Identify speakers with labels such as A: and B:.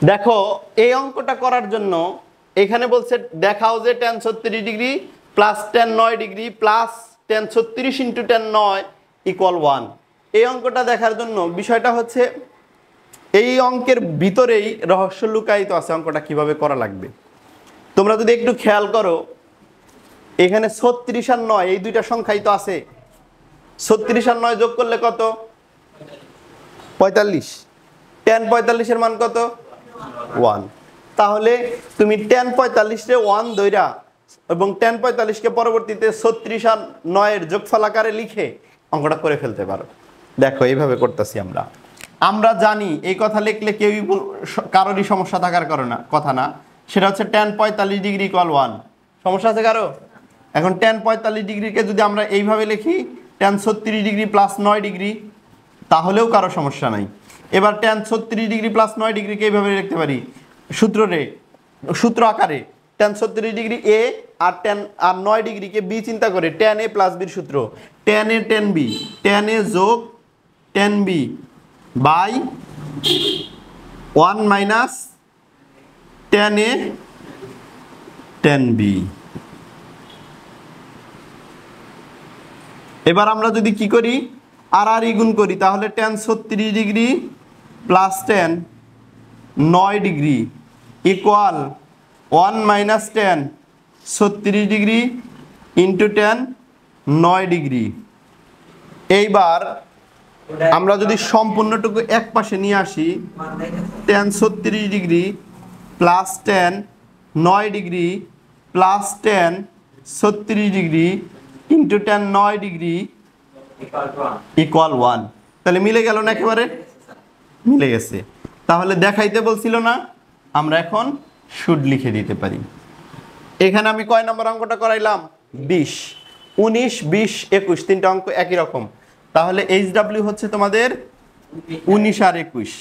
A: দেখো এই অঙ্কটা করার জন্য এখানে বলছে দেখাও যে tan 36 degree plus tan 9 degree plus tan 36 into tan 9 equal 1। এই অঙ্কটা দেখার জন্য বিষয়টা হচ্ছে এই অঙ্কের ভিতরেই রহস্য লুকায়িত আছে। অঙ্কটা কিভাবে করা লাগবে তোমরা যদি একটু খেয়াল করো, এখানে 36 আর 9 এই দুইটা সংখ্যাই তো আছে। 36 আর 9 যোগ করলে কত? 45। tan 45 এর মান কত? 1। তাহলে তুমি tan 45 রে 1 ধইরা এবং tan 45 কে পরবর্তীতে 36 আর 9 এর যোগফল আকারে লিখে অঙ্কটা করে ফেলতে পারো। দেখো এইভাবে করতেছি আমরা। আমরা জানি এই কথা লিখলে কেউই কারোরই সমস্যা থাকার কথা না। সেটা হচ্ছে tan 45 ডিগ্রি ইকুয়াল 1। সমস্যা আছে কারো? এখন tan 45 ডিগ্রিকে যদি আমরা এইভাবে লিখি tan 36 ডিগ্রি প্লাস 9 ডিগ্রি, তাহলেও কারো সমস্যা নাই। এবার tan 36 ডিগ্রি প্লাস 9 ডিগ্রিকে এইভাবে লিখতে পারি সূত্র আকারে tan 36 ডিগ্রি এ আর 9 ডিগ্রিকে বি চিন্তা করে tan a প্লাস বির সূত্র tan a tan b, tan a যোগ tan b by 1 minus tan a tan b। এবার আমরা যদি কি করি আর গুণ করি তাহলে tan 36 degree plus tan 9 degree equal 1 minus tan 36 degree into tan 9 degree. এইবার আমরা যদি সম্পূর্ণটুকু এক পাশে নিয়ে আসি tan 36 degree plus tan 9 degree plus tan 36 degree into tan 9 degree equal 1। তাহলে মিলে গেল না? একেবারে মিলে গেছে। তাহলে দেখাইতে বলছিল না, আমরা এখন শুড লিখে দিতে পারি। এখানে আমি কয় নম্বর অঙ্কটা করাইলাম? 20, 19, 20, 21 তিনটা অঙ্ক একই রকম। তাহলে HW হচ্ছে তোমাদের 19 আর 21।